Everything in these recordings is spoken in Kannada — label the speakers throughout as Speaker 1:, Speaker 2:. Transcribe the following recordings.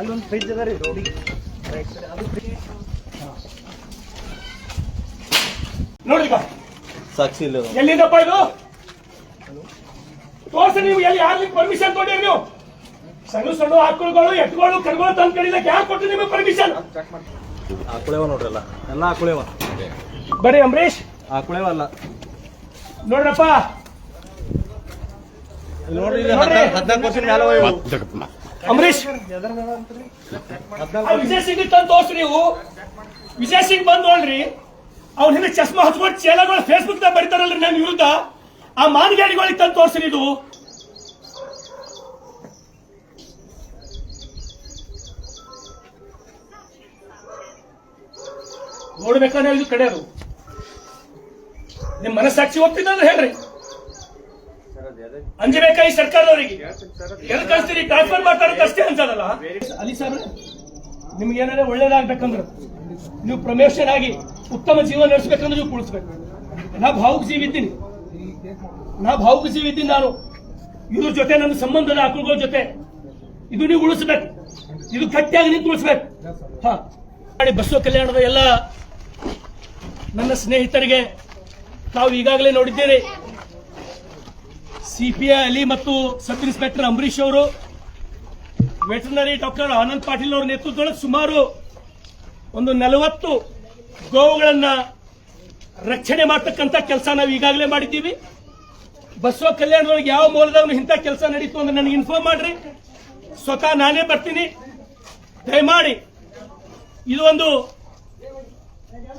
Speaker 1: ಅಲ್ಲೊಂದು ಫ್ರಿಜ್ ಅದ ರೀ ರೋಡಿಗೆ ಅದು
Speaker 2: ನೋಡಿ
Speaker 3: ಸಾಕ್ಷಿ ಇಲ್ಲ.
Speaker 2: ಎಲ್ಲಿಂದಪ್ಪ ಇದು ತೋರ್ಸಿ. ನೀವು ಎಲ್ಲಿ ಯಾರಿಗೆ ಪರ್ಮಿಷನ್ ತೊಗೊಂಡಿರಿ? ನೀವು ಸಣ್ಣ ಸಣ್ಣ ಆಕಳುಗಳು ಎತ್ತುಗಳು ಕರುಗಳು ತಂದು ಕಡಿಲಕ್ಕೆ ಯಾರು ಕೊಟ್ಟು ನಿಮಗೆ ಪರ್ಮಿಷನ್?
Speaker 3: ಆಕುಳೇವ ನೋಡ್ರಲ್ಲ, ಎಲ್ಲ ಆಕುಳೇವ.
Speaker 2: ಬರೀ ಅಂಬರೀಶ್
Speaker 3: ಆಕುಳೇವ ಅಲ್ಲ
Speaker 2: ನೋಡ್ರಪ್ಪ,
Speaker 3: ನೋಡ್ರಿ. 14 ವರ್ಷದ ಮ್ಯಾಲ ಹೋಗ್ಯಾವ
Speaker 2: ಅಂಬರೀಶ್. ವಿಜಯ್ ಸಿಂಗ್ ತಂದು ತೋರ್ಸಿ. ನೀವು ವಿಜಯ್ ಸಿಂಗ್ ಬಂದ್ ನೋಡ್ರಿ, ಅವ್ನ ಹಿಂದೆ ಚಸ್ಮಾ ಹಚ್ಕೊಂಡು ಚೇಲಗಳು ಫೇಸ್ಬುಕ್ ದಾಗ ಬರೀತಾರಲ್ರಿ ನನ್ನ ವಿರುದ್ಧ. ಆ ಮಾನಗಾಡಿಗಳಿಗೆ ತಂದು ತೋರ್ಸ್ರಿ. ಇದು ನೋಡ್ಬೇಕಾದ್ರೆ ಇದು ಕಡೆ ಅದು ನಿಮ್ ಮನಸ್ಸಾಕ್ಷಿ ಹೋಗ್ತಿದ್ರೆ ಹೇಳ್ರಿ. ಅಂಜಬೇಕಾ ಈ ಸರ್ಕಾರದವರಿಗೆ? ಎಲ್ಲಿ ಕಳಿಸ್ತೀರಿ? ಟ್ರಾನ್ಸ್ಫರ್ ಮಾಡ್ತಾರ ಅಷ್ಟೇ ಅನ್ಸದಲ್ಲ. ಅಲಿ ಸಾಹೇಬ್ರೆ, ನಿಮ್ಗೆ ಏನಾದ್ರೆ ಒಳ್ಳೇದಾಗ್ಬೇಕಂದ್ರೆ ನೀವು ಪ್ರಮೋಷನ್ ಆಗಿ ಉತ್ತಮ ಜೀವನ ನಡೆಸಬೇಕಂದ್ರೆ ನೀವು ಕುಳಿಸ್ಬೇಕು. ನಾ ಭಾವುಕ ಜೀವಿ ಇದ್ದೀನಿ ನಾನು. ಇದ್ರ ಜೊತೆ ನನ್ನ ಸಂಬಂಧದ ಆಕಳುಗಳ ಜೊತೆ ಇದು ನೀವು ಉಳಿಸ್ಬೇಕು. ಇದು ಗಟ್ಟಿಯಾಗಿ ನಿಂತು ಉಳಿಸ್ಬೇಕು. ಹಾ, ಬಸವ ಕಲ್ಯಾಣದ ಎಲ್ಲ ನನ್ನ ಸ್ನೇಹಿತರಿಗೆ ತಾವು ಈಗಾಗಲೇ ನೋಡಿದ್ದೀರಿ. ಸಿಪಿಐ ಅಲಿ ಮತ್ತು ಸಬ್ ಇನ್ಸ್ಪೆಕ್ಟರ್ ಅಂಬರೀಶ್ ಅವರು, ವೆಟರ್ನರಿ ಡಾಕ್ಟರ್ ಆನಂದ್ ಪಾಟೀಲ್ ಅವರ ನೇತೃತ್ವದೊಳಗೆ ಸುಮಾರು ಒಂದು 40 ಗೋವುಗಳನ್ನ ರಕ್ಷಣೆ ಮಾಡತಕ್ಕಂತ ಕೆಲಸ ನಾವು ಈಗಾಗಲೇ ಮಾಡಿದ್ದೀವಿ. ಬಸವ ಕಲ್ಯಾಣದೊಳಗೆ ಯಾವ ಮೂಲದವನು ಇಂಥ ಕೆಲಸ ನಡೀತು ಅಂದ್ರೆ ನನಗೆ ಇನ್ಫಾರ್ಮ್ ಮಾಡ್ರಿ. ಸ್ವತಃ ನಾನೇ ಬರ್ತೀನಿ. ದಯಮಾಡಿ ಇದು ಒಂದು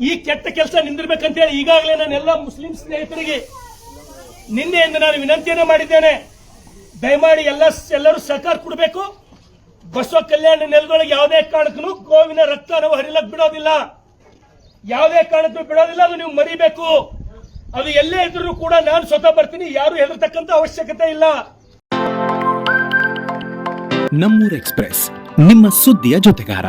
Speaker 2: ಈ ಕೆಟ್ಟ ಕೆಲಸ ನಿಂದಿರ್ಬೇಕಂತೇಳಿ ಈಗಾಗಲೇ ನಾನು ಎಲ್ಲ ಮುಸ್ಲಿಂ ಸ್ನೇಹಿತರಿಗೆ ನಿನ್ನೆಯಿಂದ ನಾನು ವಿನಂತಿಯನ್ನು ಮಾಡಿದ್ದೇನೆ. ದಯಮಾಡಿ ಎಲ್ಲರೂ ಸಹಕಾರ ಕೊಡಬೇಕು. ಬಸವ ಕಲ್ಯಾಣ ನೆಲದೊಳಗೆ ಯಾವುದೇ ಕಾರಣಕ್ಕೂ ಗೋವಿನ ರಕ್ತ ನಾವು ಹರಿಲಕ್ ಬಿಡೋದಿಲ್ಲ. ಯಾವುದೇ ಕಾರಣಕ್ಕೂ ಬಿಡೋದಿಲ್ಲ. ಅದು ನೀವು ಮರಿಬೇಕು. ಅದು ಎಲ್ಲೇ ಇದ್ರೂ ಕೂಡ ನಾನು ಸ್ವತಃ ಬರ್ತೀನಿ. ಯಾರು ಹೆದರ್ತಕ್ಕಂತ ಅವಶ್ಯಕತೆ ಇಲ್ಲ.
Speaker 4: ನಮ್ಮೂರ್ ಎಕ್ಸ್‌ಪ್ರೆಸ್, ನಿಮ್ಮ ಸುದ್ದಿಯ ಜೊತೆಗಾರ.